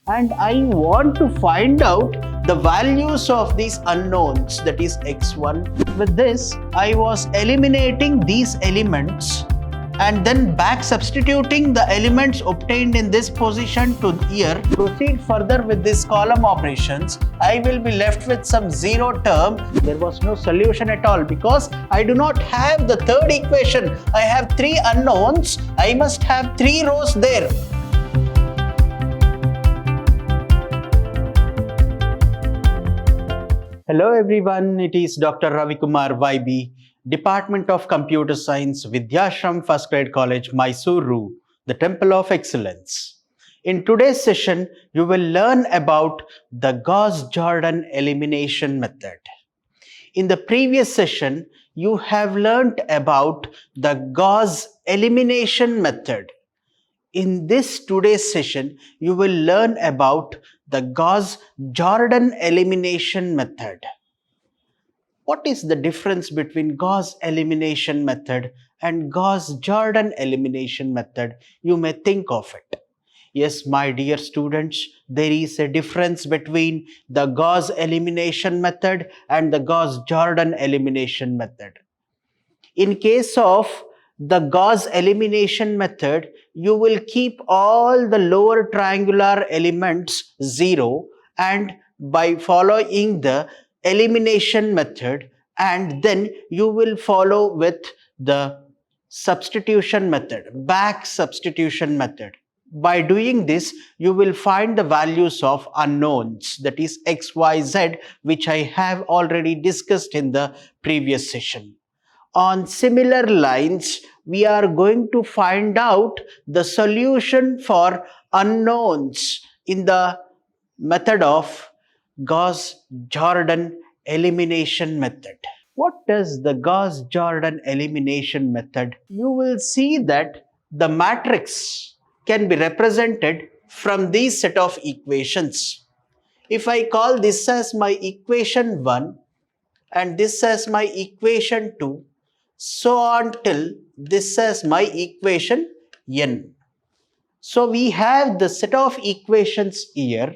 and I want to find out the values of these unknowns, that is x1. With this, I was eliminating these elements and then back substituting the elements obtained in this position to here. Proceed further with this column operations. I will be left with some zero term. There was no solution at all because I do not have the third equation. I have three unknowns. I must have three rows there. Hello everyone, it is Dr. Ravi Kumar YB, Department of Computer Science, Vidhyaashram First Grade College, MYSURU, the Temple of Excellence. In today's session, you will learn about the Gauss-Jordan Elimination method. In the previous session, you have learnt about the Gauss elimination method. In this today's session, you will learn about the Gauss-Jordan elimination method. What is the difference between Gauss elimination method and Gauss-Jordan elimination method? You may think of it. Yes, my dear students, there is a difference between the Gauss elimination method and the Gauss-Jordan elimination method. In case of the Gauss elimination method, you will keep all the lower triangular elements 0, and by following the elimination method, and then you will follow with the substitution method, back substitution method. By doing this, you will find the values of unknowns, that is x, y, z, which I have already discussed in the previous session. On similar lines, we are going to find out the solution for unknowns in the method of Gauss-Jordan elimination method. What does the Gauss-Jordan elimination method? You will see that the matrix can be represented from these set of equations. If I call this as my equation 1 and this as my equation 2, so on till this as my equation n. So we have the set of equations here,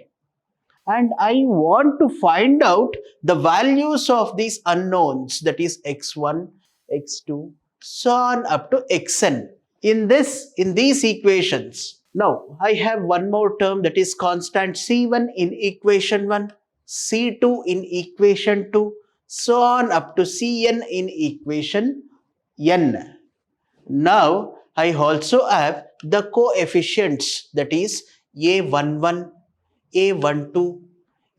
and I want to find out the values of these unknowns, that is x1, x2, so on up to xn in these equations. Now I have one more term, that is constant c1 in equation 1, c2 in equation 2, so on up to cn in equation n. Now I also have the coefficients, that is a11, a12,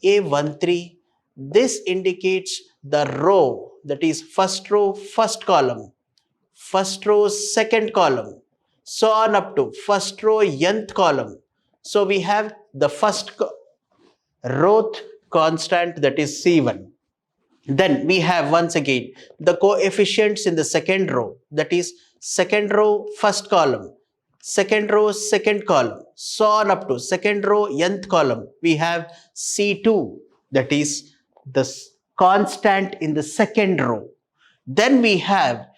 a13. This indicates the row, that is first row, first column, first row, second column, so on up to first row, nth column. So we have the first row constant, that is c1. Then we have once again the coefficients in the second row, that is second row, first column, second row, second column, so on up to second row, nth column. We have C2, that is the constant in the second row. Then we have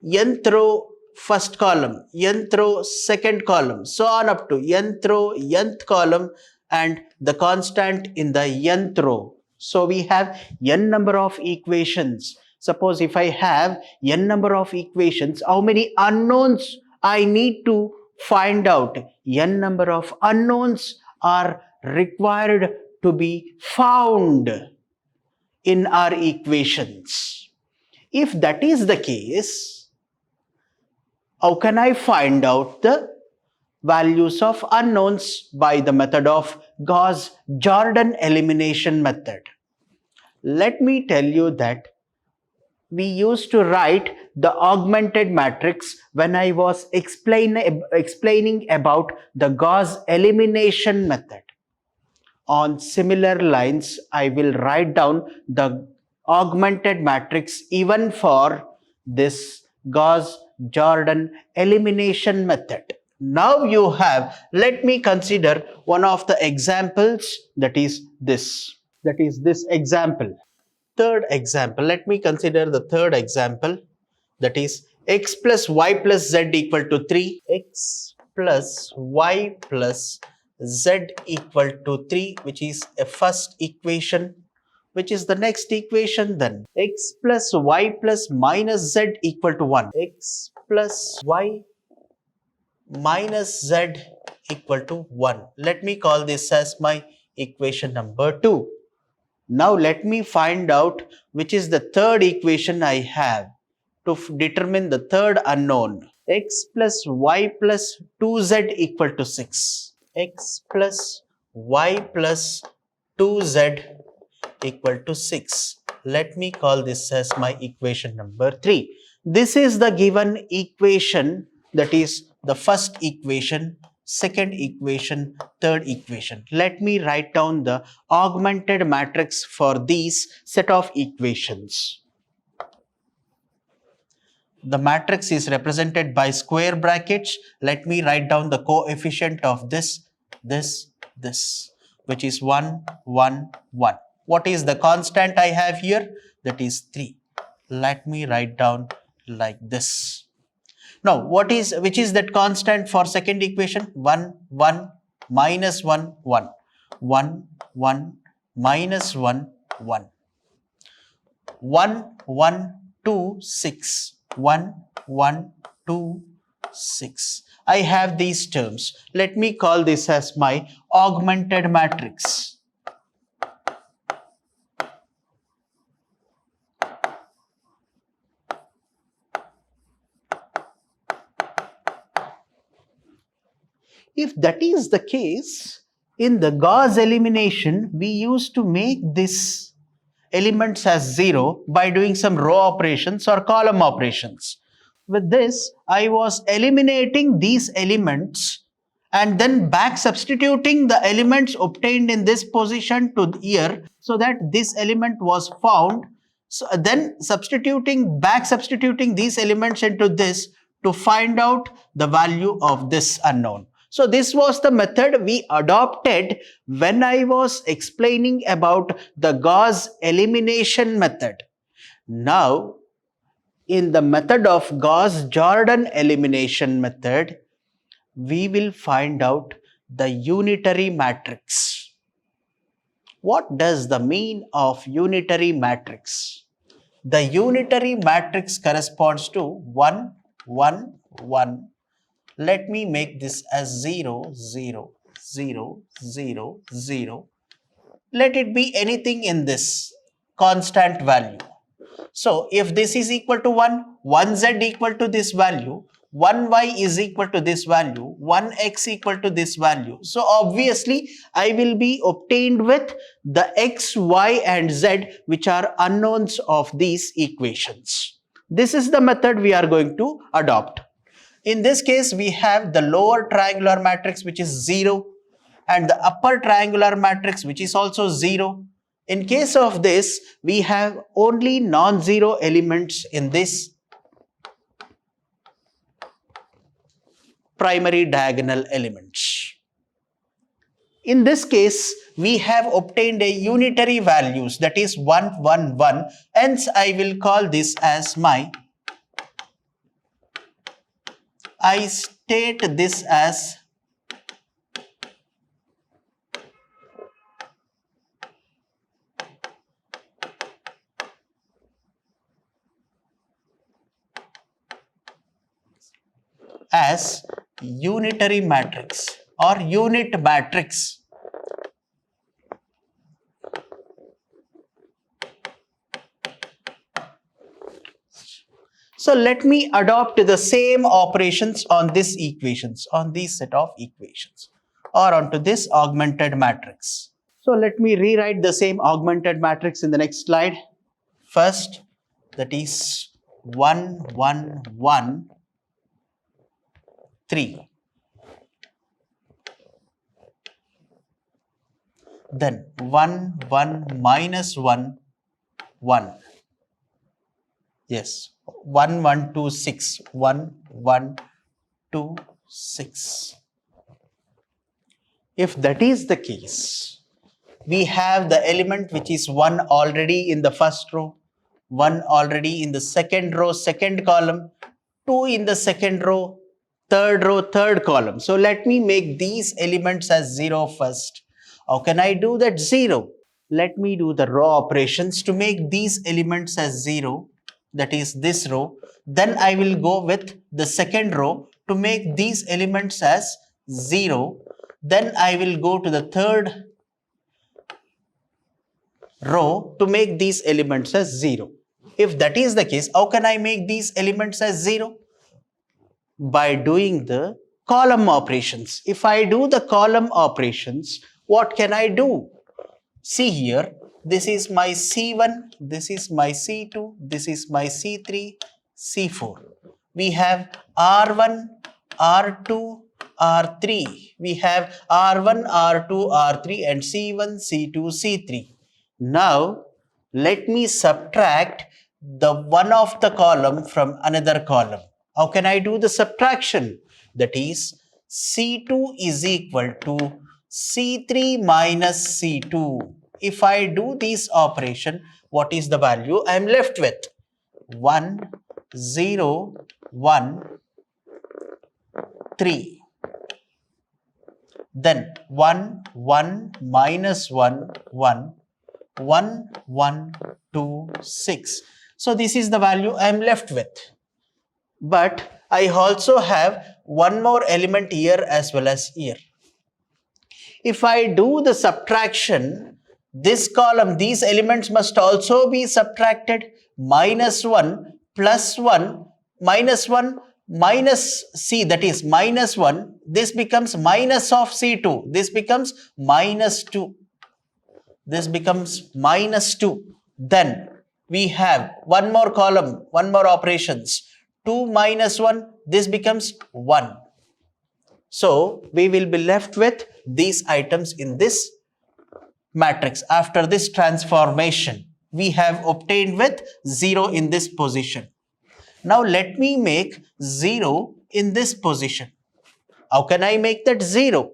nth row, first column, nth row, second column, so on up to nth row, nth column, and the constant in the nth row. So we have n number of equations. Suppose if I have n number of equations, how many unknowns I need to find out? N number of unknowns are required to be found in our equations. If that is the case, how can I find out the values of unknowns? By the method of Gauss-Jordan elimination method. Let me tell you that we used to write the augmented matrix when I was explaining about the Gauss elimination method. On similar lines, I will write down the augmented matrix even for this Gauss-Jordan elimination method. Now you have, let me consider one of the examples, that is this example. Third example, let me consider the third example, that is x plus y plus z equal to 3, x plus y plus z equal to 3, which is a first equation. Which is the next equation then? X plus y plus minus z equal to 1. X plus y minus z equal to 1. Let me call this as my equation number 2. Now let me find out which is the third equation I have to determine the third unknown. X plus y plus 2z equal to 6. X plus y plus 2z equal to 6. Let me call this as my equation number 3. This is the given equation, that is the first equation, second equation, third equation. Let me write down the augmented matrix for these set of equations. The matrix is represented by square brackets. Let me write down the coefficient of this, which is 1, 1, 1. What is the constant I have here? That is 3. Let me write down like this. Now, which is that constant for second equation? 1, 1, minus 1, 1. 1, 1, minus 1, 1. 1, 1, 2, 6. 1, 1, 2, 6. I have these terms. Let me call this as my augmented matrix. If that is the case, in the Gauss elimination, we used to make this elements as 0 by doing some row operations or column operations. With this, I was eliminating these elements and then back substituting the elements obtained in this position to here so that this element was found. So then back substituting these elements into this to find out the value of this unknown. So this was the method we adopted when I was explaining about the Gauss elimination method. Now, in the method of Gauss-Jordan elimination method, we will find out the unitary matrix. What does the mean of unitary matrix? The unitary matrix corresponds to 1, 1, 1. Let me make this as 0, 0, 0, 0, 0. Let it be anything in this constant value. So, if this is equal to 1, 1z equal to this value, 1y is equal to this value, 1x equal to this value. So, obviously, I will be obtained with the x, y and z which are unknowns of these equations. This is the method we are going to adopt. In this case, we have the lower triangular matrix which is 0 and the upper triangular matrix which is also 0. In case of this, we have only non-zero elements in this primary diagonal elements. In this case, we have obtained a unitary values, that is 1, 1, 1. Hence, I will call this as I state this as unitary matrix or unit matrix. So let me adopt the same operations on these equations, on this set of equations, or onto this augmented matrix. So let me rewrite the same augmented matrix in the next slide. First, that is 1, 1, 1, 3. Then 1, 1, minus 1, 1. Yes, 1, 1, 2, 6. 1, 1, 2, 6. If that is the case, we have the element which is 1 already in the first row, 1 already in the second row, second column, 2 in the second row, third row, third column. So let me make these elements as 0 first. How can I do that? 0. Let me do the row operations to make these elements as 0, that is this row. Then I will go with the second row to make these elements as 0. Then I will go to the third row to make these elements as 0. If that is the case, how can I make these elements as 0? By doing the column operations. If I do the column operations, what can I do? See here, this is my C1, this is my C2, this is my C3, C4. We have R1, R2, R3. We have R1, R2, R3 and C1, C2, C3. Now, let me subtract the one of the column from another column. How can I do the subtraction? That is, C2 is equal to C3 minus C2. If I do this operation, what is the value I am left with? 1, 0, 1, 3. Then 1, 1, minus 1, 1, 1, 1, 2, 6. So this is the value I am left with. But I also have one more element here as well as here. If I do the subtraction, this column, these elements must also be subtracted. Minus 1 plus 1, minus 1 minus C, that is minus 1. This becomes minus of C2. This becomes minus 2. This becomes minus 2. Then we have one more column, one more operations. 2 minus 1, this becomes 1. So we will be left with these items in this matrix. After this transformation, we have obtained with 0 in this position. Now let me make 0 in this position. How can I make that 0?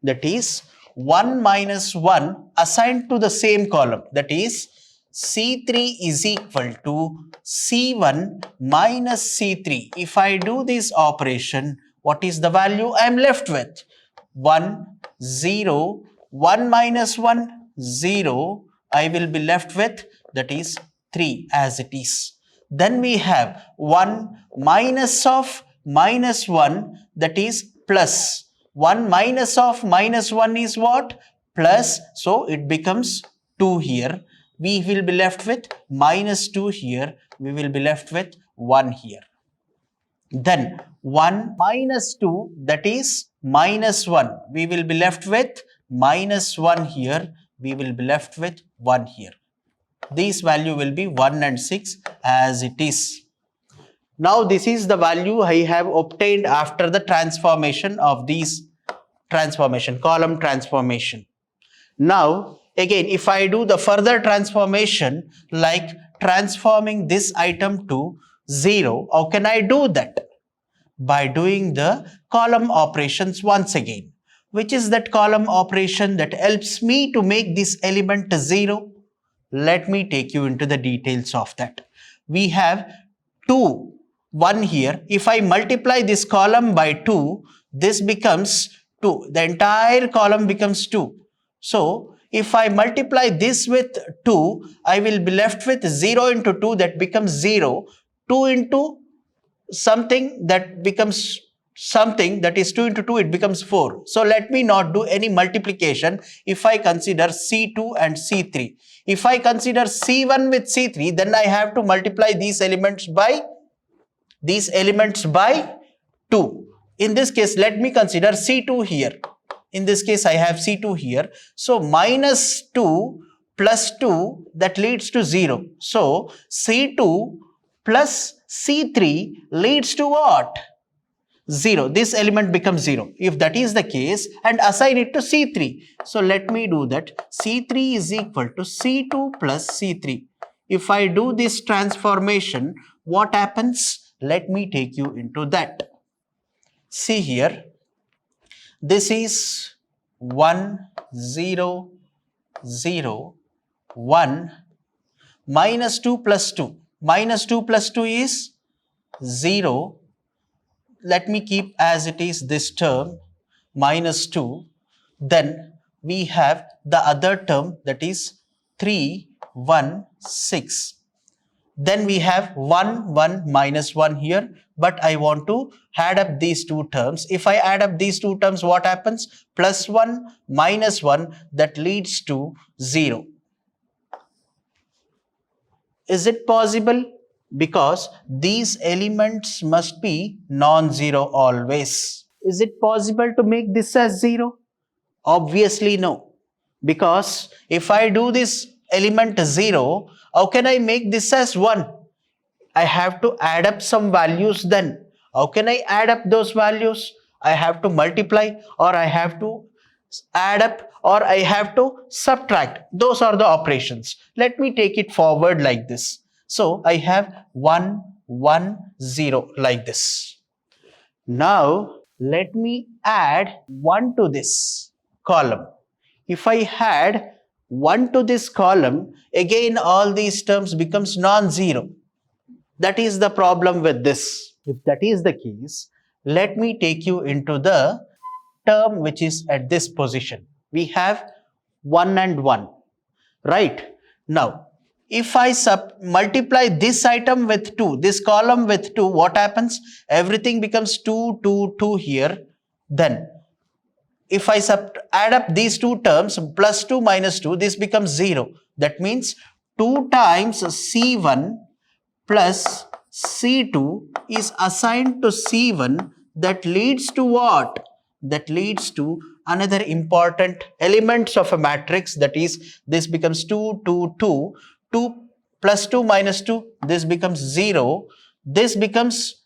That is 1 minus 1 assigned to the same column. That is C3 is equal to C1 minus C3. If I do this operation, what is the value I am left with? 1, 0, 1 minus 1, 0. I will be left with, that is 3 as it is. Then we have 1 minus of minus 1, that is plus. 1 minus of minus 1 is what? Plus. So it becomes 2 here. We will be left with minus 2 here. We will be left with 1 here. Then 1 minus 2, that is minus 1. We will be left with minus 1 here. We will be left with 1 here. This value will be 1 and 6 as it is. Now this is the value I have obtained after the transformation of these column transformation. Now again, if I do the further transformation, like transforming this item to 0, how can I do that? By doing the column operations once again. Which is that column operation that helps me to make this element 0? Let me take you into the details of that. We have 2, 1 here. If I multiply this column by 2, this becomes 2. The entire column becomes 2. So if I multiply this with 2, I will be left with 0 into 2, that becomes 0. 2 into something, that becomes something, that is 2 into 2, it becomes 4. So let me not do any multiplication if I consider C2 and C3. If I consider C1 with C3, then I have to multiply these elements by 2. In this case, let me consider C2 here. In this case, I have C2 here. So minus 2 plus 2, that leads to 0. So C2 plus C3 leads to what? 0. This element becomes 0. If that is the case, and assign it to C3. So let me do that. C3 is equal to C2 plus C3. If I do this transformation, what happens? Let me take you into that. See here. This is 1, 0, 0, 1, minus 2 plus 2. Minus 2 plus 2 is 0. let me keep as it is this term minus 2. Then we have the other term, that is 3, 1, 6. Then we have 1, 1, minus 1 here, but I want to add up these two terms. If I add up these two terms, what happens? Plus 1, minus 1, that leads to 0. Is it possible? Because these elements must be non-zero always. Is it possible to make this as 0? Obviously no. Because if I do this element 0, how can I make this as 1? I have to add up some values then. How can I add up those values? I have to multiply, or I have to add up, or I have to subtract. Those are the operations. Let me take it forward like this. So I have 1, 1, 0 like this. Now let me add 1 to this column. If I add 1 to this column, again all these terms becomes non-zero. That is the problem with this. If that is the case, let me take you into the term which is at this position. We have 1 and 1, right? Now, if I multiply this item with 2, this column with 2, what happens? Everything becomes 2, 2, 2 here. Then, if I add up these two terms, plus 2 minus 2, this becomes 0. That means 2 times C1 plus C2 is assigned to C1. That leads to what? That leads to another important elements of a matrix, that is, this becomes 2, 2, 2. 2 plus 2 minus 2, this becomes 0. This becomes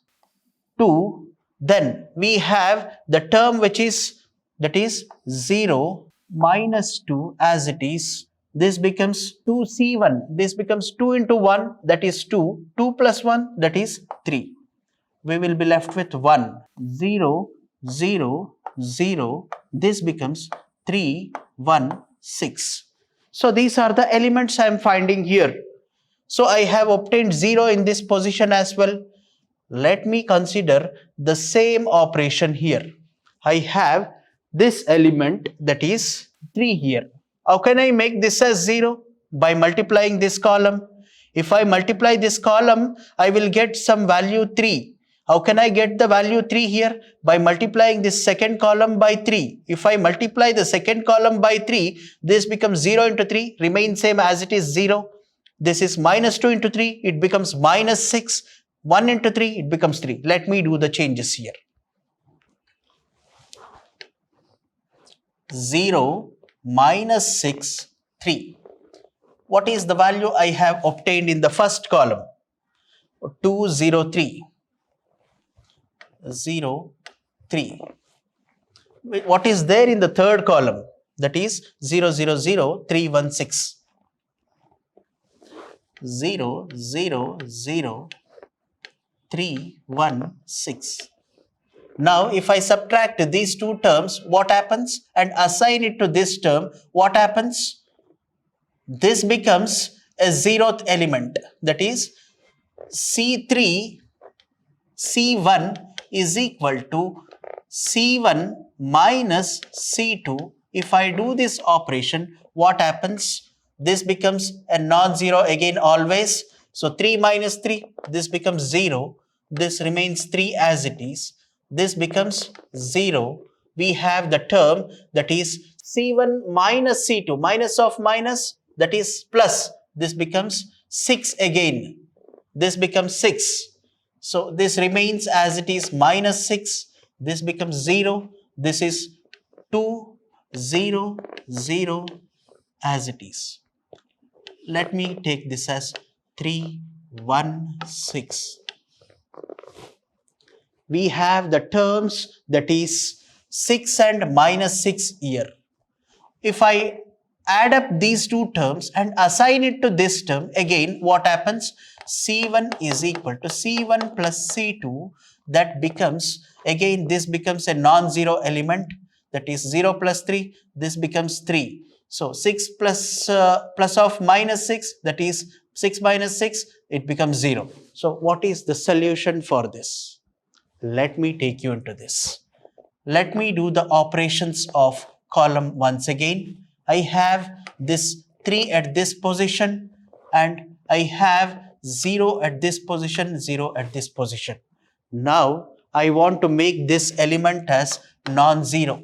2. Then we have the term which is, that is 0 minus 2 as it is. This becomes 2C1. This becomes 2 into 1, that is 2. 2 plus 1, that is 3. We will be left with 1. 0, 0, 0. This becomes 3, 1, 6. So these are the elements I am finding here. So I have obtained 0 in this position as well. Let me consider the same operation here. I have this element, that is 3 here. How can I make this as 0? By multiplying this column. If I multiply this column, I will get some value 3. How can I get the value 3 here? By multiplying this second column by 3. If I multiply the second column by 3, this becomes 0 into 3, remains same as it is 0. This is minus 2 into 3, it becomes minus 6. 1 into 3, it becomes 3. Let me do the changes here. 0, minus 6, 3. What is the value I have obtained in the first column? 2, 0, 3. 0, 3. What is there in the third column? That is 0, 0, 0, 3, 1, 6. 0, 0, 0, 3, 1, 6. Now, if I subtract these two terms, what happens? And assign it to this term, what happens? This becomes a 0th element. That is C3, C1 is equal to C1 minus C2. If I do this operation, what happens? This becomes a non-zero again always. So 3 minus 3, this becomes 0. This remains 3 as it is. This becomes 0. We have the term, that is C1 minus C2. Minus of minus, that is plus. This becomes 6 again. This becomes 6. So this remains as it is minus 6. This becomes 0. This is 2, 0, 0 as it is. Let me take this as 3, 1, 6. We have the terms, that is 6 and minus 6 here. If I add up these two terms and assign it to this term, again what happens? C1 is equal to C1 plus C2. That becomes, again this becomes a non-zero element, that is 0 plus 3, this becomes 3. So 6 plus of minus 6, that is 6 minus 6, it becomes 0. So what is the solution for this? Let me take you into this. Let me do the operations of column once again. I have this 3 at this position and I have 0 at this position, 0 at this position. Now I want to make this element as non-zero.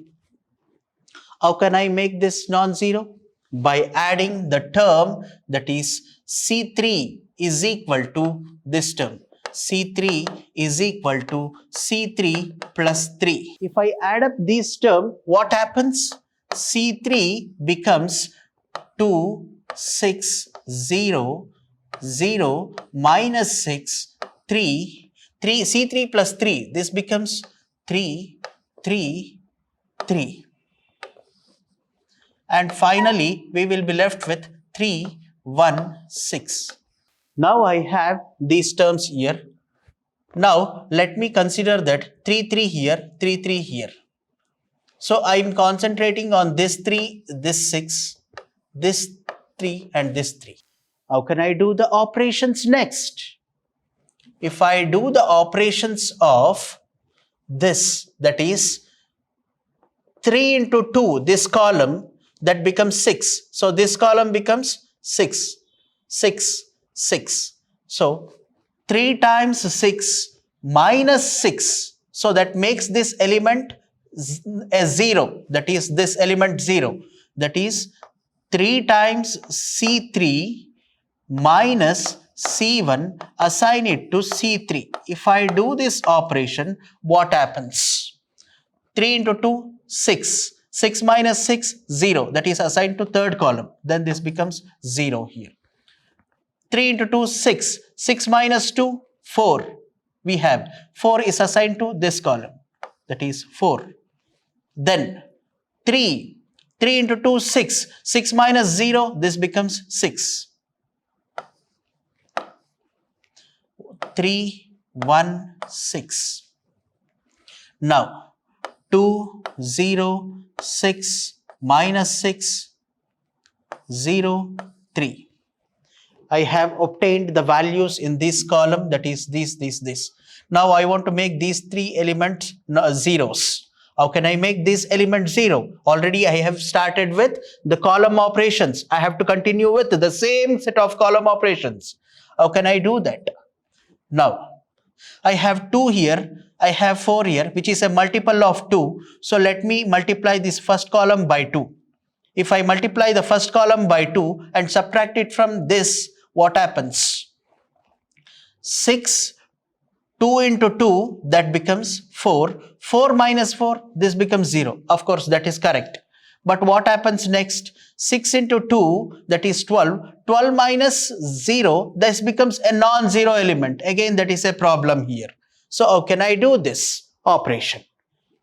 How can I make this non-zero? By adding the term, that is C3 is equal to this term. C3 is equal to C3 plus 3. If I add up these terms, what happens? C3 becomes 2, 6, 0, 0, minus 6, 3, C3 plus 3. This becomes 3, 3, 3. And finally, we will be left with 3, 1, 6. Now I have these terms here. Now let me consider that 3, 3 here, 3, 3 here. So I am concentrating on this 3, this 6, this 3 and this 3. How can I do the operations next? If I do the operations of this, that is 3 into 2, this column, that becomes 6. So this column becomes 6, 6, 6. So 3 times 6 minus 6. So that makes this element a 0. That is this element 0. That is 3 times C3 minus C1, assign it to C3. If I do this operation, what happens? 3 into 2, 6. 6 minus 6, 0. That is assigned to third column. Then this becomes 0 here. 3 into 2, 6. 6 minus 2, 4. We have 4 is assigned to this column. That is 4. Then 3. 3 into 2, 6. 6 minus 0, this becomes 6. 3, 1, 6. Now 2, 0, 6, minus 6, 0, 3. I have obtained the values in this column, that is this. Now I want to make these 3 elements zeros. How can I make this element 0? Already I have started with the column operations. I have to continue with the same set of column operations. How can I do that? Now I have 2 here, I have 4 here, which is a multiple of 2. So let me multiply this first column by 2. If I multiply the first column by 2 and subtract it from this, what happens? 6, 2 into 2, that becomes 4. 4 minus 4, this becomes 0. Of course, that is correct. But what happens next? 6 into 2, that is 12. 12 minus 0, this becomes a non-zero element. Again, that is a problem here. So how can I do this operation?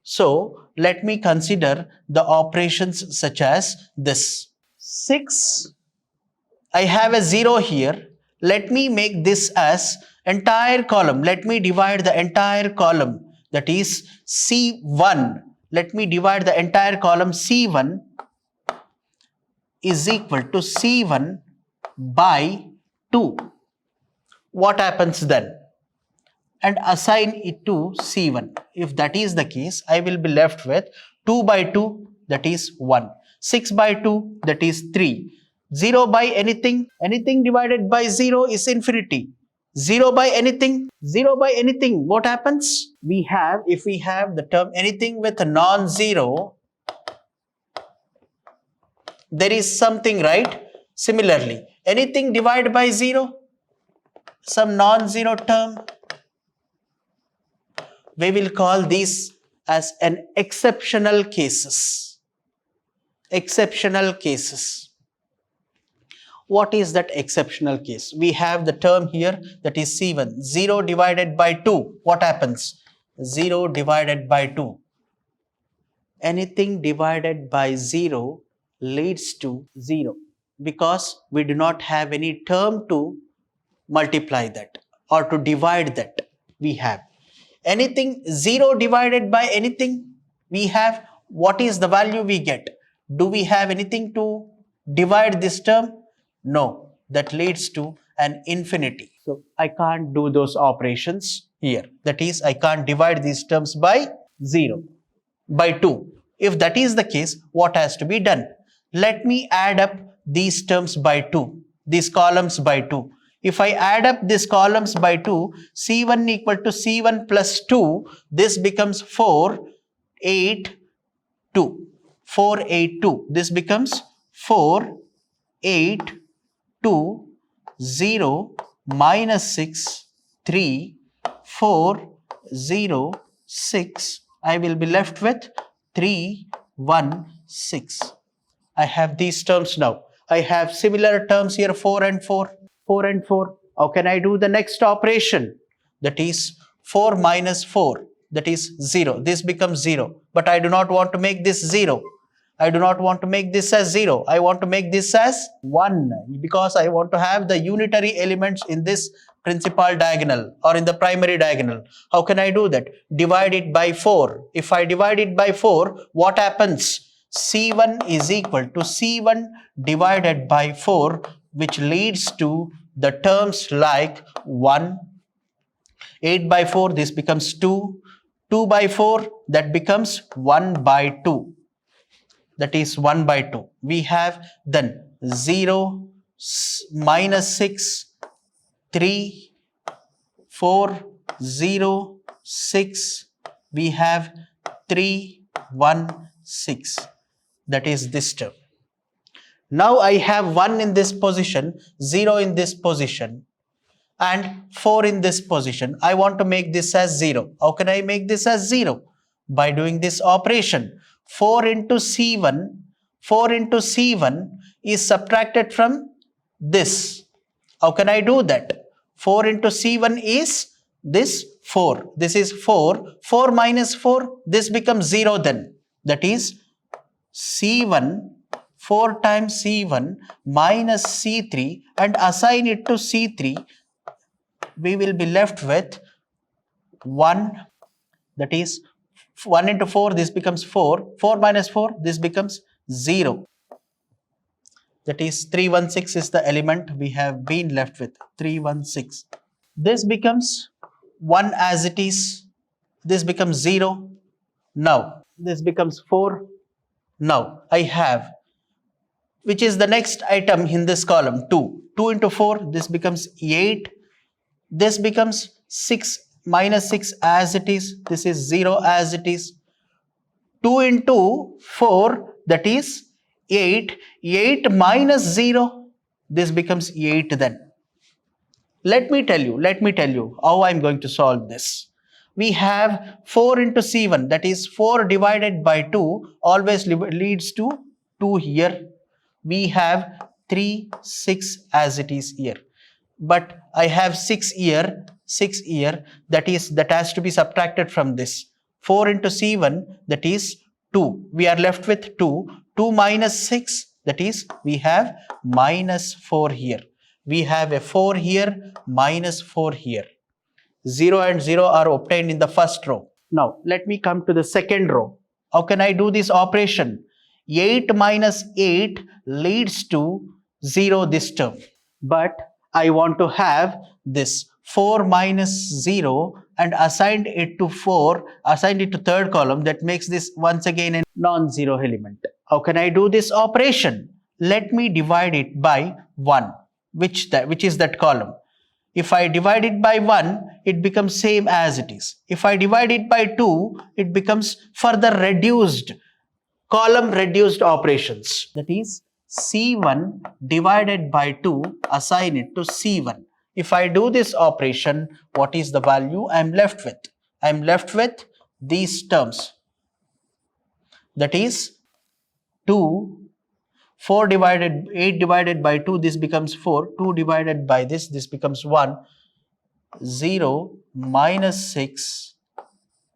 So let me consider the operations such as this. 6, I have a 0 here. Let me make this as entire column. Let me divide the entire column, that is C1. Let me divide the entire column. C1 is equal to C1 by 2. What happens then? And assign it to C1. If that is the case, I will be left with 2 by 2, that is 1. 6 by 2, that is 3. 0 by anything divided by 0 is infinity. 0 by anything, what happens? If we have the term anything with a non-zero, there is something, right? Similarly, anything divided by 0, some non-zero term, we will call these as an exceptional cases. Exceptional cases. What is that exceptional case? We have the term here, that is C1. 0 divided by 2. What happens? 0 divided by 2. Anything divided by 0 leads to 0, because we do not have any term to multiply that or to divide that. We have anything 0 divided by anything, we have what is the value we get? Do we have anything to divide this term? No, that leads to an infinity. So I can't do those operations. here. That is, I can't divide these terms by 0, by 2. If that is the case, what has to be done? Let me add up these terms by 2, these columns by 2. If I add up these columns by 2, C1 equal to C1 plus 2, this becomes 4, 8, 2. 4, 8, 2. This becomes 4, 8, 2, 0, minus 6, 3, 4, 0, 6. I will be left with 3, 1, 6. I have these terms now. I have similar terms here, 4 and 4. 4 and 4. How can I do the next operation? That is 4 minus 4. That is 0. This becomes 0. But I do not want to make this 0. I do not want to make this as 0. I want to make this as 1, because I want to have the unitary elements in this principal diagonal or in the primary diagonal. How can I do that? Divide it by 4. If I divide it by 4, what happens? C1 is equal to C1 divided by 4, which leads to the terms like 1, 8 by 4, this becomes 2, 2 by 4, that becomes 1 by 2. That is 1 by 2. We have then 0, minus 6, 3, 4, 0, 6. We have 3, 1, 6. That is this term. Now I have 1 in this position, 0 in this position, and 4 in this position. I want to make this as 0. How can I make this as 0? By doing this operation. 4 into C1, 4 into C1 is subtracted from this. How can I do that? 4 into C1 is this 4. This is 4. 4 minus 4, this becomes 0 then. That is C1, 4 times C1 minus C3, and assign it to C3. We will be left with 1. That is 1 into 4, this becomes 4. 4 minus 4, this becomes 0. That is 316 is the element we have been left with. 316. This becomes 1 as it is. This becomes 0. Now this becomes 4. Now I have, which is the next item in this column, 2. 2 into 4, this becomes 8. This becomes 6 minus 6 as it is. This is 0 as it is. 2 into 4, that is 8. 8 minus 0, this becomes 8 then. Let me tell you how I am going to solve this. We have 4 into C1, that is 4 divided by 2 always leads to 2 here. We have 3, 6 as it is here. But I have 6 here, that has to be subtracted from this. 4 into C1, that is 2. We are left with 2. 2 minus 6, that is we have minus 4 here. We have a 4 here, minus 4 here. 0 and 0 are obtained in the first row. Now let me come to the second row. How can I do this operation? 8 minus 8 leads to 0 this term. But I want to have this 4 minus 0 and assigned it to 4, assigned it to third column. That makes this once again a non-zero element. How can I do this operation? Let me divide it by 1, which is that column. If I divide it by 1, it becomes same as it is. If I divide it by 2, it becomes further reduced, column reduced operations. That is C1 divided by 2, assign it to C1. If I do this operation, what is the value I am left with? I am left with these terms. That is 2, 8 divided by 2, this becomes 4. 2 divided by this becomes 1. 0, minus 6,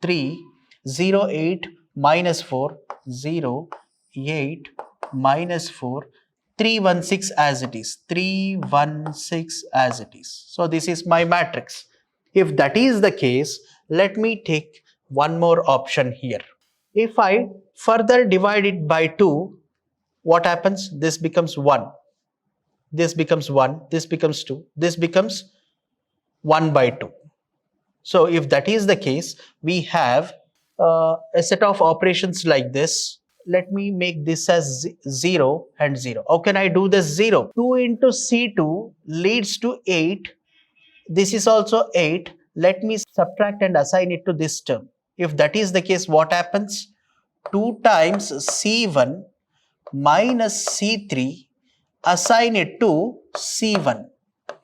3, 0, 8, minus 4, 0, 8, minus 4, 316 as it is. 316 as it is. So this is my matrix. If that is the case, let me take one more option here. If I further divide it by 2, what happens? This becomes 1. This becomes 1. This becomes 2. This becomes 1 by 2. So if that is the case, we have a set of operations like this. Let me make this as 0 and 0. How can I do this 0? 2 into C2 leads to 8. This is also 8. Let me subtract and assign it to this term. If that is the case, what happens? 2 times C1 minus C3, assign it to C1.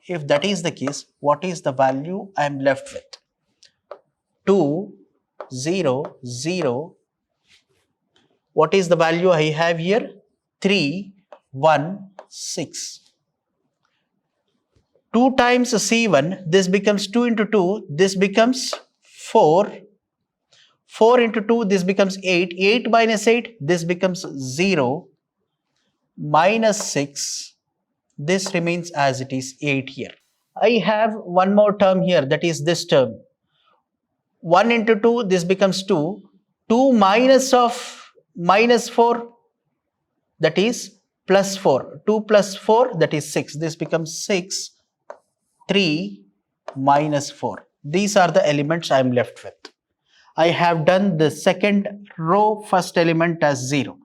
If that is the case, what is the value I am left with? 2, 0, 0. What is the value I have here? 3, 1, 6. 2 times C1, this becomes 2 into 2, this becomes 4. 4 into 2, this becomes 8. 8 minus 8, this becomes 0. Minus 6, this remains as it is, 8 here. I have one more term here, that is this term. 1 into 2, this becomes 2. 2 minus of minus 4, that is plus 4. 2 plus 4, that is 6. This becomes 6. 3 minus 4. These are the elements I am left with. I have done the second row first element as 0.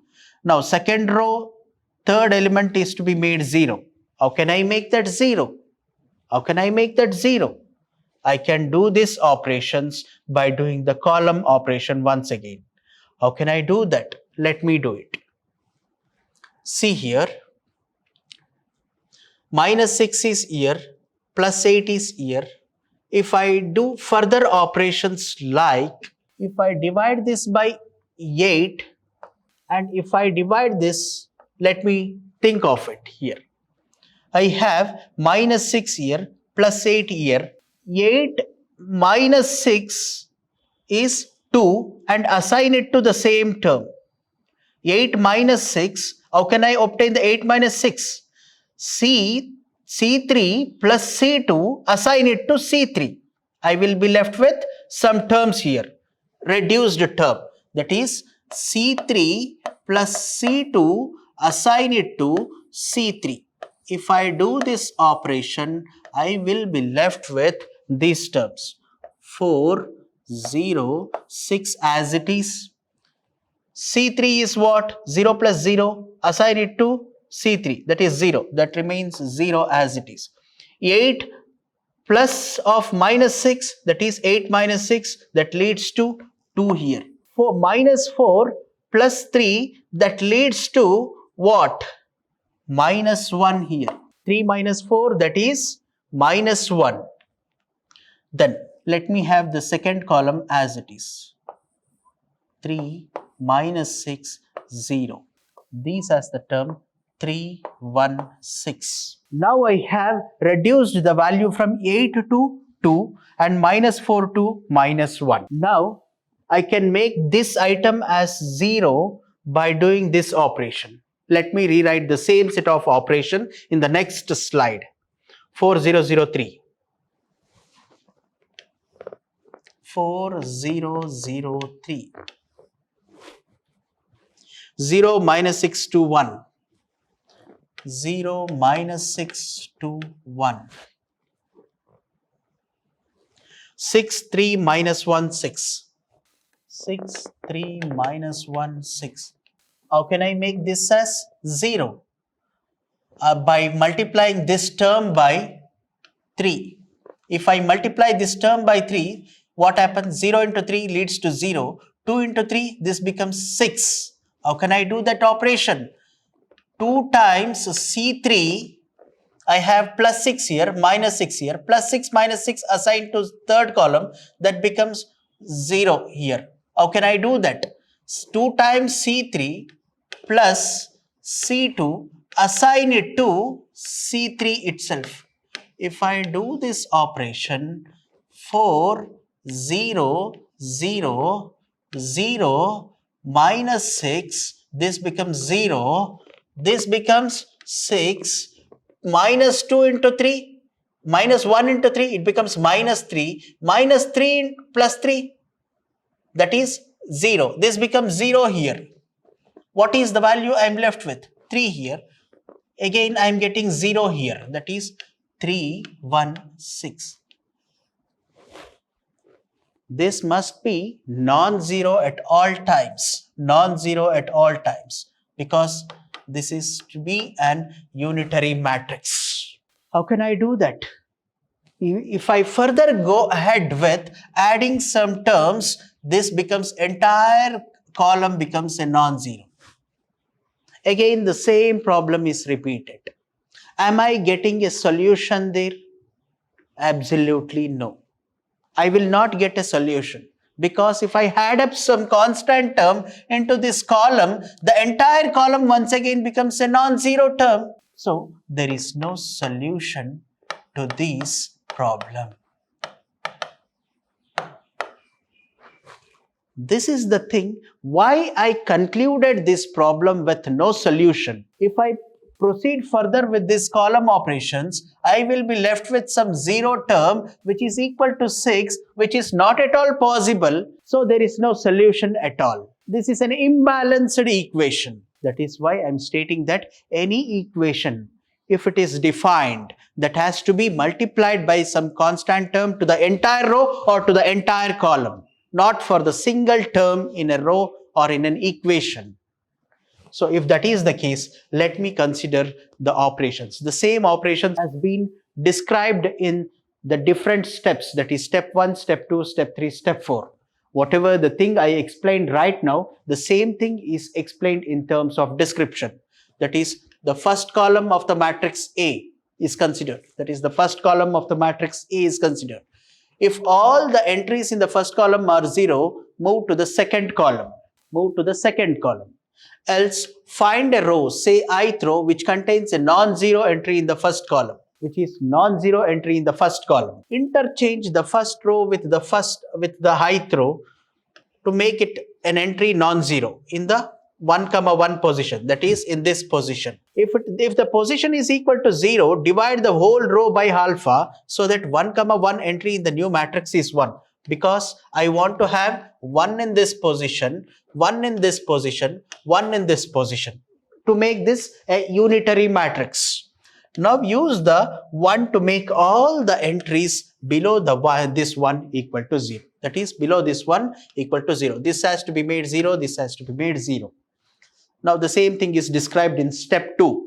Now second row third element is to be made 0. How can I make that 0? How can I make that 0? I can do these operations by doing the column operation once again. How can I do that? Let me do it. See here, minus 6 is here, plus 8 is here. If I do further operations like, if I divide this by 8 and if I divide this, let me think of it here. I have minus 6 here, plus 8 here. 8 minus 6 is 2 and assign it to the same term. 8 minus 6, how can I obtain the 8 minus 6? C3 plus C2, assign it to C3. I will be left with some terms here, reduced term, that is C3 plus C2, assign it to C3. If I do this operation, I will be left with these terms, 4, 0, 6 as it is. C3 is what? 0 plus 0, assign it to C3, that is 0, that remains 0 as it is. 8 plus of minus 6, that is 8 minus 6, that leads to 2 here. For minus 4 plus 3, that leads to what? Minus 1 here. 3 minus 4, that is minus 1. Then let me have the second column as it is. 3 minus 6, 0. These as the term 3, 1, 6. Now I have reduced the value from 8 to 2 and minus 4 to minus 1. Now I can make this item as 0 by doing this operation. Let me rewrite the same set of operation in the next slide. 4003. 4003. 0 minus 6 to 1. 0 minus 6 to 1. 6, 3 minus 1, 6. 6, 3 minus 1, 6. How can I make this as 0? By multiplying this term by 3. If I multiply this term by 3, what happens? 0 into 3 leads to 0. 2 into 3, this becomes 6. How can I do that operation? 2 times C3, I have plus 6 here, minus 6 here, plus 6 minus 6 assigned to third column, that becomes 0 here. How can I do that? 2 times C3 plus C2, assign it to C3 itself. If I do this operation, 4, 0, 0, 0, minus 6, this becomes 0, this becomes 6, minus 2 into 3, minus 1 into 3, it becomes minus 3, minus 3 plus 3, that is 0. This becomes 0 here. What is the value I am left with? 3 here. Again I am getting 0 here, that is 3, 1, 6. this must be non-zero at all times, non-zero at all times, because this is to be an unitary matrix. How can I do that? If I further go ahead with adding some terms, this becomes entire column becomes a non-zero. Again, the same problem is repeated. Am I getting a solution there? Absolutely no. I will not get a solution, because if I add up some constant term into this column, the entire column once again becomes a non-zero term. So there is no solution to this problem. This is the thing why I concluded this problem with no solution. If I proceed further with this column operations, I will be left with some zero term which is equal to 6, which is not at all possible. So there is no solution at all. This is an imbalanced equation. That is why I am stating that any equation, if it is defined, that has to be multiplied by some constant term to the entire row or to the entire column, not for the single term in a row or in an equation. So if that is the case, let me consider the operations. The same operation has been described in the different steps, that is step 1, step 2, step 3, step 4. Whatever the thing I explained right now, the same thing is explained in terms of description. That is, the first column of the matrix A is considered. That is, the first column of the matrix A is considered. If all the entries in the first column are 0, move to the second column. Move to the second column. Else, find a row, say ith row, which contains a non-zero entry in the first column, which is non-zero entry in the first column. Interchange the first row with the ith row to make it an entry non-zero in the 1, 1 position, that is in this position. If the position is equal to 0, divide the whole row by alpha, so that 1, 1 entry in the new matrix is 1. Because I want to have 1 in this position, 1 in this position, 1 in this position to make this a unitary matrix. Now use the 1 to make all the entries below this 1 equal to 0. That is, below this 1 equal to 0. This has to be made 0, this has to be made 0. Now the same thing is described in step 2.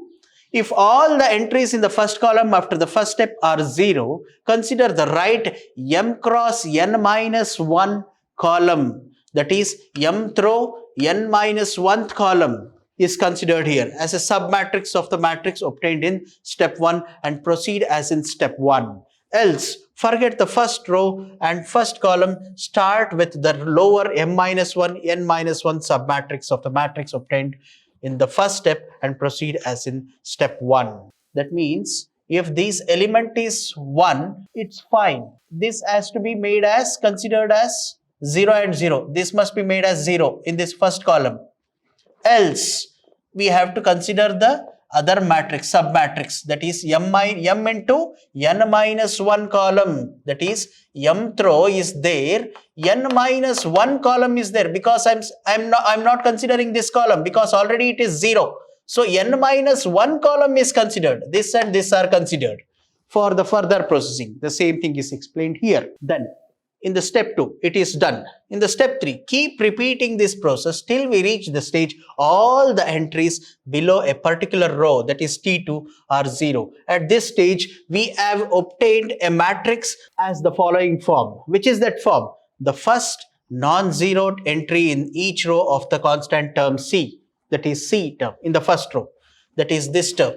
If all the entries in the first column after the first step are 0, consider the right m cross n minus 1 column. That is, mth row n minus 1th column is considered here as a submatrix of the matrix obtained in step 1 and proceed as in step 1. Else, forget the first row and first column, start with the lower m minus 1, n minus 1 submatrix of the matrix obtained in the first step and proceed as in step 1. That means, if this element is 1, it's fine. This has to be made as, considered as 0 and 0. This must be made as 0 in this first column. Else, we have to consider the other matrix, submatrix, that is m into n minus 1 column. That is, mth row is there, n minus 1 column is there, because I'm not considering this column because already it is 0. So n minus 1 column is considered. This and this are considered for the further processing. The same thing is explained here. Then in the step 2, it is done. In the step 3, keep repeating this process till we reach the stage all the entries below a particular row, that is T2, are 0. At this stage, we have obtained a matrix as the following form. Which is that form? The first non-zero entry in each row of the constant term C, that is C term in the first row. That is this term.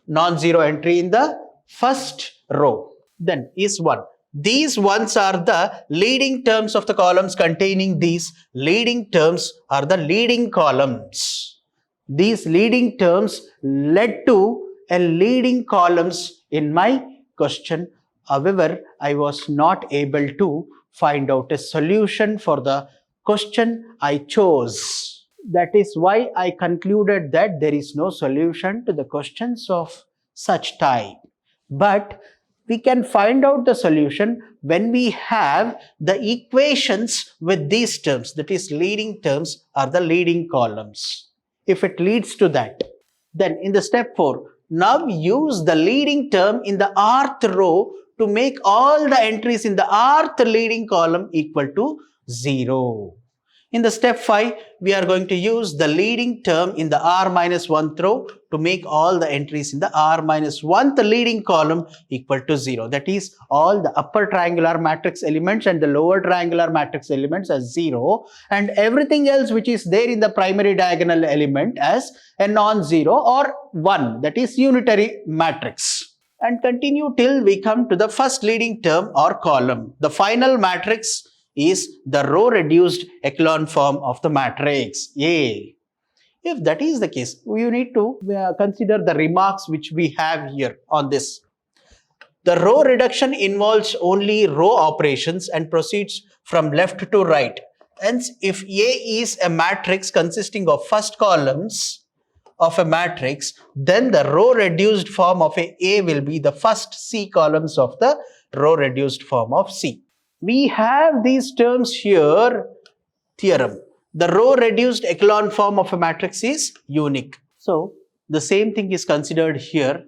Non-zero entry in the first row. Then is 1. These ones are the leading terms of the columns containing these leading terms are the leading columns. These leading terms led to a leading columns in my question. However, I was not able to find out a solution for the question I chose. That is why I concluded that there is no solution to the questions of such type. But we can find out the solution when we have the equations with these terms, that is, leading terms are the leading columns. If it leads to that, then in the step 4, now use the leading term in the rth row to make all the entries in the rth leading column equal to 0. In the step 5, we are going to use the leading term in the r minus 1th row to make all the entries in the r minus 1th leading column equal to 0. That is, all the upper triangular matrix elements and the lower triangular matrix elements as 0, and everything else which is there in the primary diagonal element as a non-zero or 1, that is unitary matrix. And continue till we come to the first leading term or column. The final matrix is the row reduced echelon form of the matrix A. If that is the case, you need to consider the remarks which we have here on this. The row reduction involves only row operations and proceeds from left to right. Hence, if A is a matrix consisting of first columns of a matrix, then the row reduced form of A will be the first C columns of the row reduced form of C. We have these terms here, theorem. The row reduced echelon form of a matrix is unique. So, the same thing is considered here.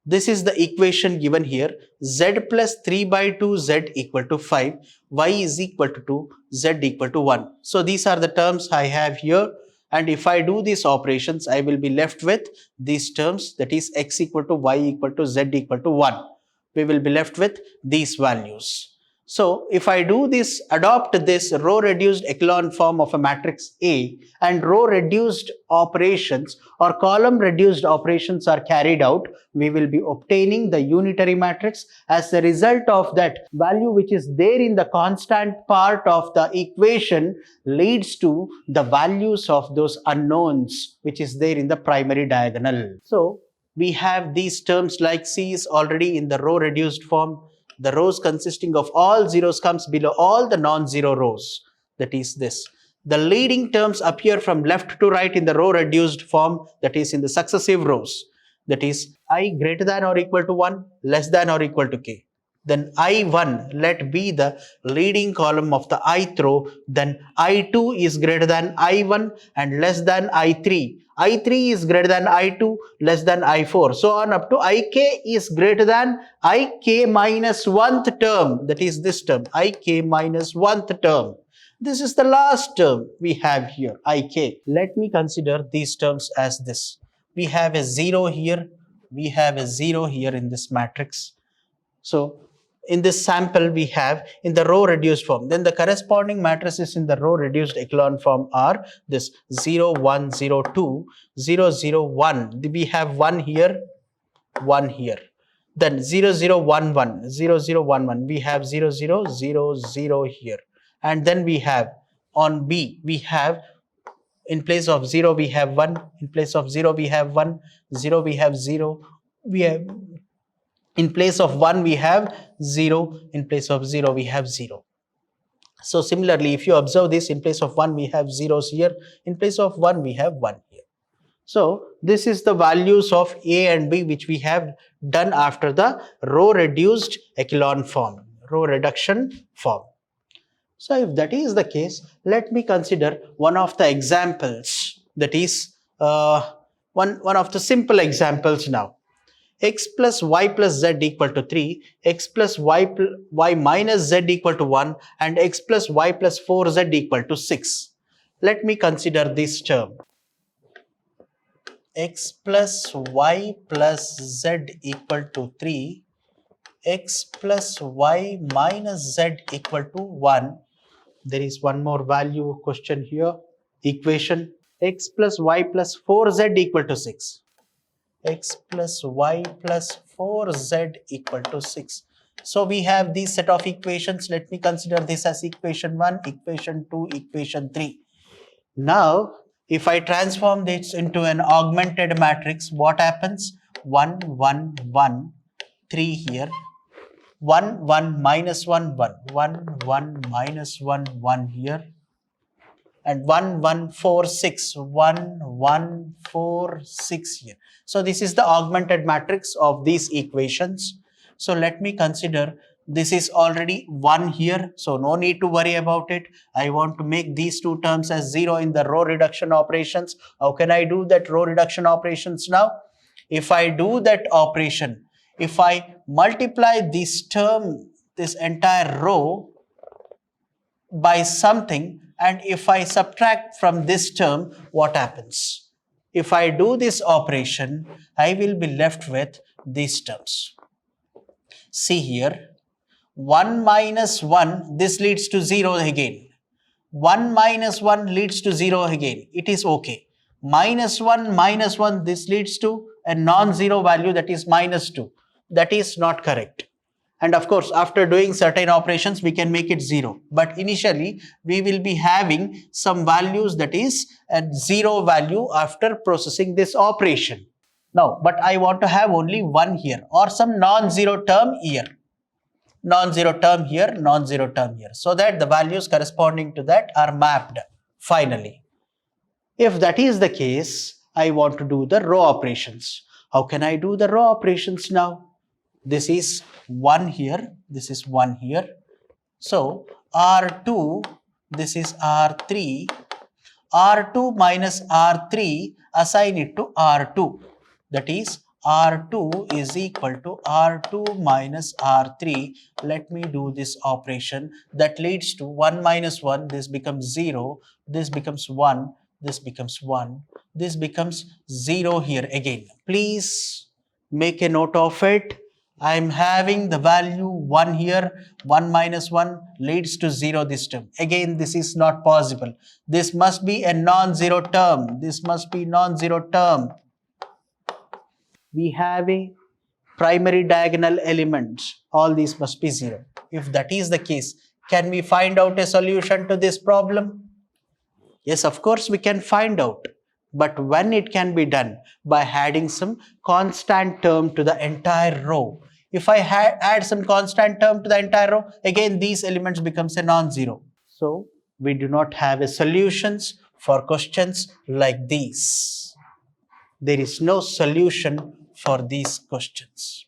This is the equation given here. Z plus 3 by 2 Z equal to 5, Y is equal to 2, Z equal to 1. So, these are the terms I have here. And if I do these operations, I will be left with these terms, that is X equal to Y equal to Z equal to 1. We will be left with these values. So, if I do this, adopt this row reduced echelon form of a matrix A and row reduced operations or column reduced operations are carried out, we will be obtaining the unitary matrix. As a result of that, value which is there in the constant part of the equation leads to the values of those unknowns which is there in the primary diagonal. So, we have these terms like C is already in the row reduced form. The rows consisting of all zeros comes below all the non-zero rows. That is this. The leading terms appear from left to right in the row reduced form, that is in the successive rows. That is I greater than or equal to 1, less than or equal to k. Then I1 let be the leading column of the ith row. Then I2 is greater than I1 and less than I3. I3 is greater than I2, less than I4. So on up to Ik is greater than Ik minus 1th term. That is this term, Ik minus 1th term. This is the last term we have here, Ik. Let me consider these terms as this. We have a 0 here. We have a 0 here in this matrix. So, in this sample we have in the row reduced form. Then the corresponding matrices in the row reduced echelon form are this 0, 1, 0, 2, 0, 0, 1. We have 1 here, 1 here. Then 0, 0, 1, 1, 0, 0, 1, 1. We have 0, 0, 0, 0 here. And then we have on B, we have in place of 0 we have 1, in place of 0 we have 1, 0 we have 0, we have in place of 1 we have 0, in place of 0 we have 0. So similarly, if you observe this, in place of 1 we have zeros here, in place of 1 we have 1 here. So this is the values of A and B which we have done after the row reduced echelon form, row reduction form. So if that is the case, let me consider one of the examples, that is one of the simple examples now. X plus y plus z equal to 3, x plus y minus z equal to 1 and x plus y plus 4z equal to 6. Let me consider this term. X plus y plus z equal to 3, x plus y minus z equal to 1. There is one more value question here. Equation x plus y plus 4z equal to 6. X plus y plus 4z equal to 6. So we have this set of equations. Let me consider this as equation 1, equation 2, equation 3. Now, if I transform this into an augmented matrix, what happens? 1, 1, 1, 3 here. 1, 1, minus 1, 1, 1, 1, minus 1, 1 here. And 1, 1, 4, 6, 1, 1, 4, 6 here. So this is the augmented matrix of these equations. So let me consider this is already 1 here. So no need to worry about it. I want to make these two terms as 0 in the row reduction operations. How can I do that row reduction operations now? If I do that operation, if I multiply this term, this entire row by something, and if I subtract from this term, what happens? If I do this operation, I will be left with these terms. See here, 1 minus 1, this leads to 0 again. 1 minus 1 leads to 0 again. It is okay. Minus 1, this leads to a non-zero value, that is minus 2. That is not correct. And of course, after doing certain operations, we can make it 0. But initially, we will be having some values, that is a 0 value after processing this operation. Now, but I want to have only 1 here, or some non-zero term here. Non-zero term here, non-zero term here, so that the values corresponding to that are mapped finally. If that is the case, I want to do the row operations. How can I do the row operations now? This is 1 here, this is 1 here. So R2, this is R3, R2 minus R3, assign it to R2. That is R2 is equal to R2 minus R3. Let me do this operation. That leads to 1 minus 1. This becomes 0. This becomes 1. This becomes 1. This becomes 0 here again. Please make a note of it. I am having the value 1 here. 1 minus 1 leads to 0 this term. Again, this is not possible. This must be a non-zero term. This must be non-zero term. We have a primary diagonal elements. All these must be 0. If that is the case, can we find out a solution to this problem? Yes, of course we can find out. But when it can be done? By adding some constant term to the entire row. If I add some constant term to the entire row, again these elements becomes a non-zero. So we do not have a solutions for questions like these. There is no solution for these questions.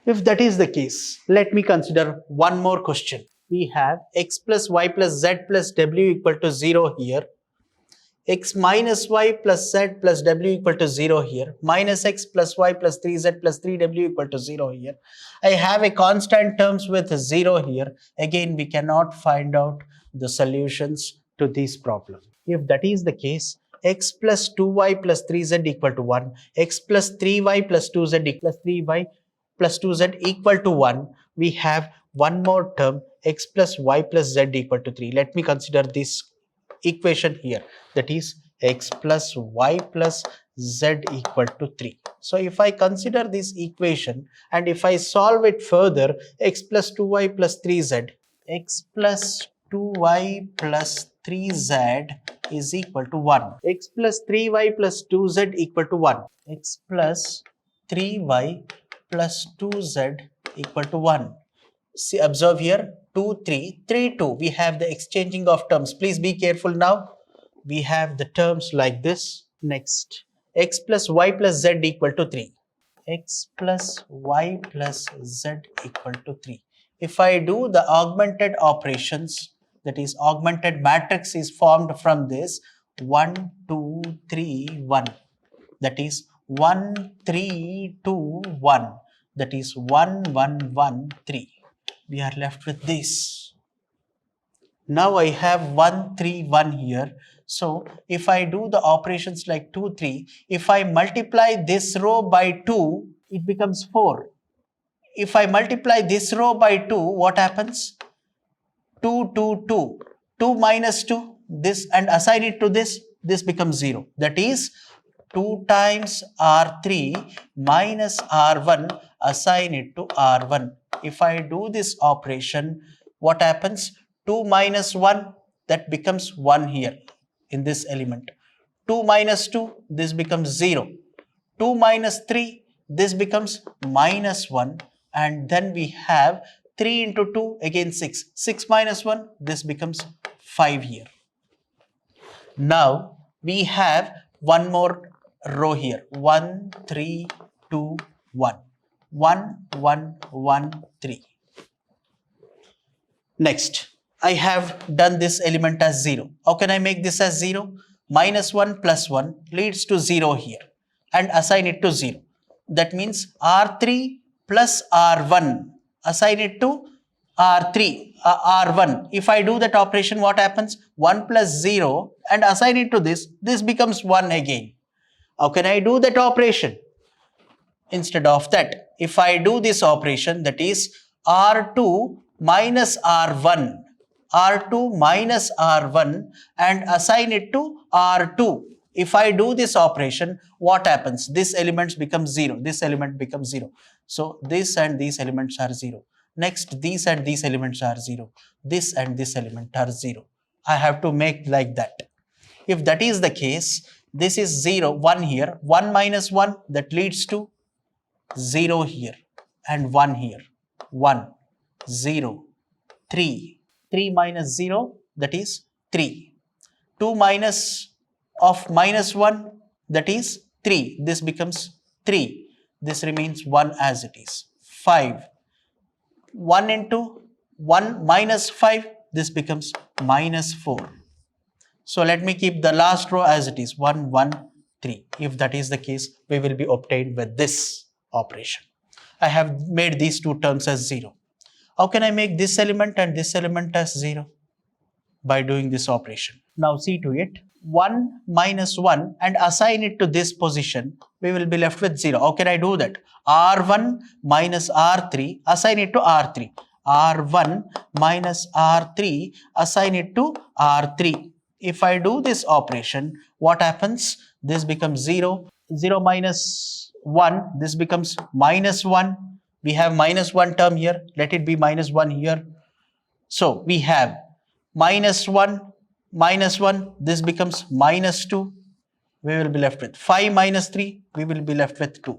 If that is the case, let me consider one more question. We have x plus y plus z plus w equal to 0 here, x minus y plus z plus w equal to 0 here, minus x plus y plus 3z plus 3w equal to 0 here. I have a constant terms with 0 here. Again, we cannot find out the solutions to this problem. If that is the case, x plus 2y plus 3z equal to 1, x plus 3y plus 2z equal to 3y plus 2z equal to 1, we have one more term, x plus y plus z equal to 3. Let me consider this equation here, that is x plus y plus z equal to 3. So if I consider this equation and if I solve it further, x plus 2y plus 3z, x plus 2y plus 3z is equal to 1. X plus 3y plus 2z equal to 1. X plus 3y plus 2z equal to 1. See, observe here, 2, 3, 3, 2. We have the exchanging of terms. Please be careful now. We have the terms like this. Next, x plus y plus z equal to 3. X plus y plus z equal to 3. If I do the augmented operations, that is augmented matrix is formed from this 1, 2, 3, 1. That is 1, 3, 2, 1. That is 1, 1, 1, 3. We are left with this. Now I have 1, 3, 1 here. So if I do the operations like 2, 3, if I multiply this row by 2, it becomes 4. If I multiply this row by 2, what happens? 2, 2, 2. 2 minus 2, this, and assign it to this, this becomes 0. That is 2 times R3 minus R1, assign it to R1. If I do this operation, what happens? 2 minus 1, that becomes 1 here in this element. 2 minus 2, this becomes 0. 2 minus 3, this becomes minus 1. And then we have 3 into 2, again 6. 6 minus 1, this becomes 5 here. Now we have one more row here. 1, 3, 2, 1. 1, 1, 1, 3. Next, I have done this element as 0. How can I make this as 0? minus 1 plus 1 leads to 0 here and assign it to 0. That means R3 plus R1, assign it to R3, R1. If I do that operation, what happens? 1 plus 0 and assign it to this becomes 1 again. How can I do that operation? Instead of that, if I do this operation, that is R2 minus R1, R2 minus R1 and assign it to R2. If I do this operation, what happens? This element becomes 0. This element becomes 0. So this and these elements are 0. Next, these and these elements are 0. This and this element are 0. I have to make like that. If that is the case, this is 0, 1 here. 1 minus 1, that leads to 0 here and 1 here. 1, 0, 3. 3 minus 0, that is 3. 2 minus of minus 1, that is 3. This becomes 3. This remains 1 as it is. 5. 1 into 1 minus 5, this becomes minus 4. So let me keep the last row as it is, 1, 1, 3. If that is the case, we will be obtained with this operation. I have made these two terms as 0. How can I make this element and this element as 0? By doing this operation. Now see to it. 1 minus 1 and assign it to this position, we will be left with 0. How can I do that? R1 minus R3, assign it to R3. R1 minus R3, assign it to R3. If I do this operation, what happens? This becomes 0. 0 minus 1, this becomes minus 1. We have minus 1 term here. Let it be minus 1 here. So we have minus 1, minus 1. This becomes minus 2. We will be left with 5 minus 3. We will be left with 2.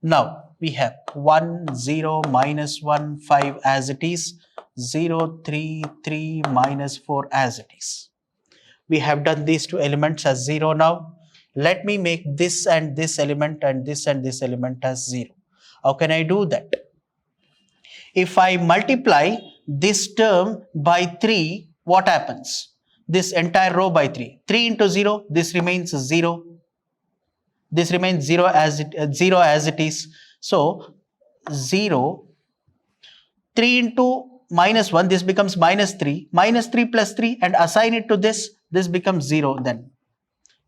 Now we have 1, 0, minus 1, 5 as it is. 0, 3, 3, minus 4 as it is. We have done these two elements as 0 now. Let me make this and this element and this element as 0. How can I do that? If I multiply this term by 3, what happens? This entire row by 3. 3 into 0, this remains 0. This remains 0 as it is. So 0, 3 into minus 1, this becomes minus 3. Minus 3 plus 3 and assign it to this becomes 0 then.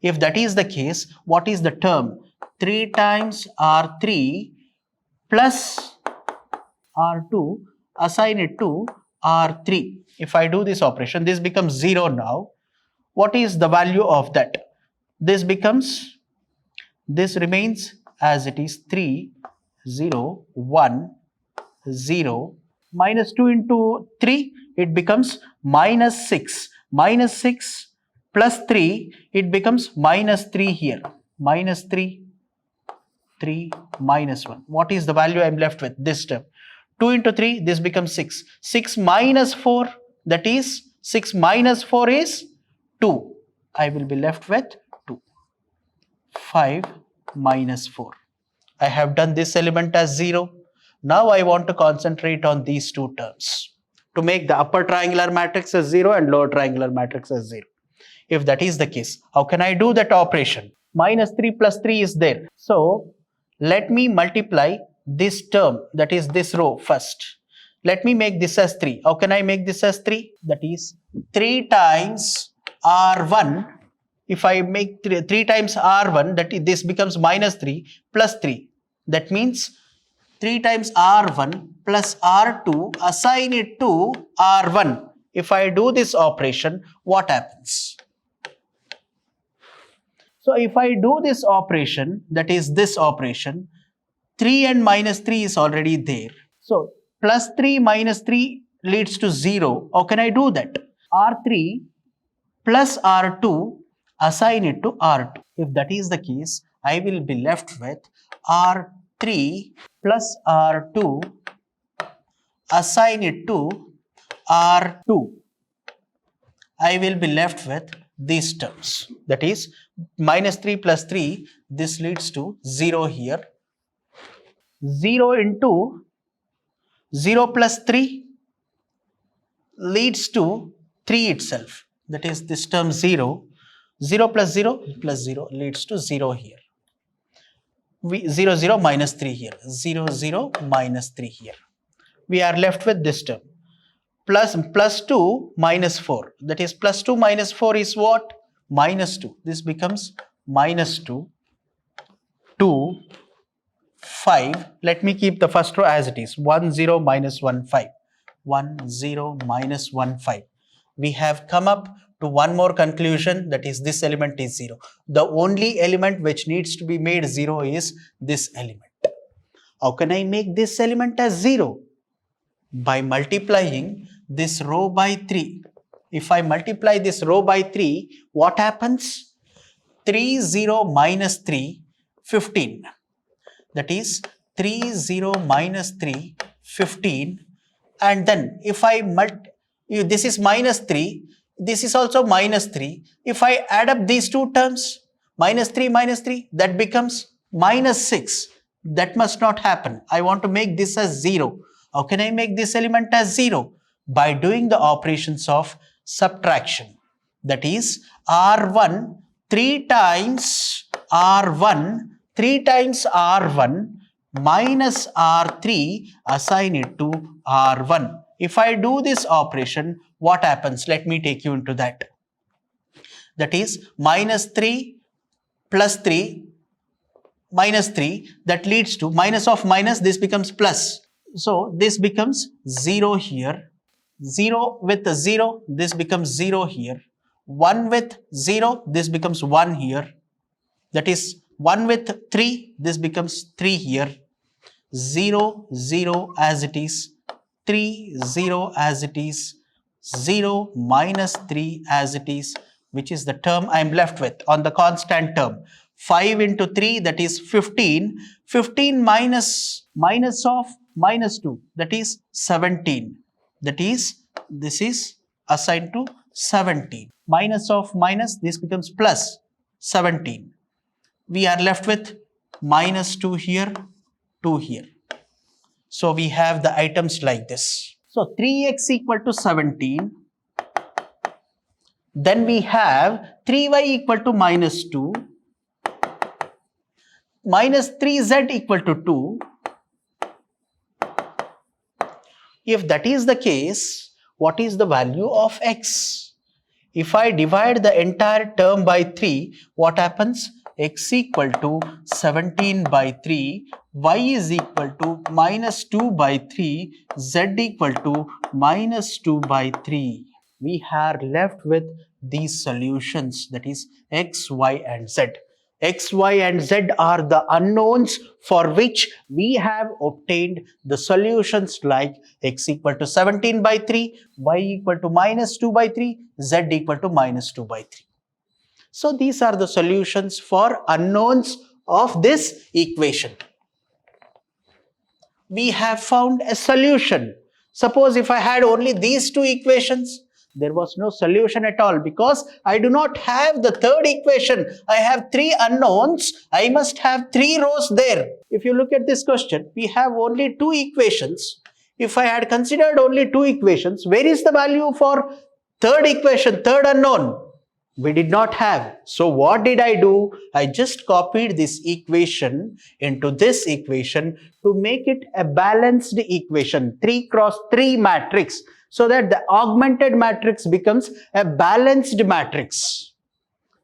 If that is the case, what is the term? 3 times R3 plus R2, assign it to R3. If I do this operation, this becomes 0 now. What is the value of that? This remains as it is 3, 0, 1, 0. Minus 2 into 3, it becomes minus 6. Minus 6 plus 3, it becomes minus 3 here. Minus 3, 3, minus 1. What is the value I am left with? This term. 2 into 3, this becomes 6. 6 minus 4, that is 6 minus 4 is 2. I will be left with 2. 5 minus 4. I have done this element as 0. Now I want to concentrate on these two terms to make the upper triangular matrix as 0 and lower triangular matrix as 0. If that is the case, how can I do that operation? Minus 3 plus 3 is there. So let me multiply this term, that is this row first. Let me make this as 3. How can I make this as 3? That is 3 times R1. If I make 3 times R1, this becomes minus 3 plus 3. That means 3 times R1 plus R2, assign it to R1. If I do this operation, what happens? So if I do this operation, that is this operation, 3 and minus 3 is already there. So plus 3 minus 3 leads to 0. How can I do that? R3 plus R2, assign it to R2. If that is the case, I will be left with R3 plus R2, assign it to R2. I will be left with these terms. That is minus 3 plus 3, this leads to 0 here. 0 into 0 plus 3 leads to 3 itself. That is this term 0. 0 plus 0 leads to 0 here. 0, 0 minus 3 here. 0, 0 minus 3 here. We are left with this term. Plus 2 minus 4. That is plus 2 minus 4 is what? Minus 2. This becomes minus 2, 2, 5. Let me keep the first row as it is. 1, 0 minus 1, 5. 1, 0 minus 1, 5. We have come up to one more conclusion, that is this element is 0. The only element which needs to be made 0 is this element. How can I make this element as 0? By multiplying this row by 3. If I multiply this row by 3, what happens? 3, 0 minus 3, 15. That is 3, 0 minus 3, 15. And then if I this is minus 3, this is also minus 3. If I add up these two terms, minus 3, that becomes minus 6. That must not happen. I want to make this as 0. How can I make this element as 0? By doing the operations of subtraction. That is R1 3 times R1 minus R3, assign it to R1. If I do this operation, what happens? Let me take you into that. That is minus 3 plus 3 minus 3, that leads to minus of minus, this becomes plus. So this becomes 0 here. 0 with 0, this becomes 0 here. 1 with 0, this becomes 1 here. That is 1 with 3, this becomes 3 here. 0, 0 as it is. 3, 0 as it is. 0 minus 3 as it is, which is the term I am left with on the constant term. 5 into 3, that is 15. 15 minus of minus 2, that is 17. That is, this is assigned to 17. Minus of minus, this becomes plus 17. We are left with minus 2 here, 2 here. So we have the items like this. So 3x equal to 17. Then we have 3y equal to minus 2. Minus 3z equal to 2. If that is the case, what is the value of x? If I divide the entire term by 3, what happens? X equal to 17 by 3, y is equal to minus 2 by 3, z equal to minus 2 by 3. We are left with these solutions, that is x, y and z. X, y and z are the unknowns for which we have obtained the solutions like x equal to 17 by 3, y equal to minus 2 by 3, z equal to minus 2 by 3. So these are the solutions for unknowns of this equation. We have found a solution. Suppose if I had only these two equations, there was no solution at all because I do not have the third equation. I have 3 unknowns. I must have 3 rows there. If you look at this question, we have only 2 equations. If I had considered only 2 equations, where is the value for third equation, third unknown? We did not have. So what did I do? I just copied this equation into this equation to make it a balanced equation, 3 cross 3 matrix, so that the augmented matrix becomes a balanced matrix.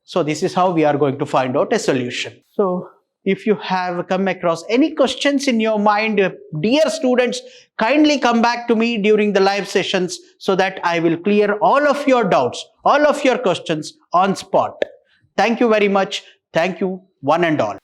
So this is how we are going to find out a solution. So if you have come across any questions in your mind, dear students, kindly come back to me during the live sessions so that I will clear all of your doubts, all of your questions on spot. Thank you very much. Thank you, one and all.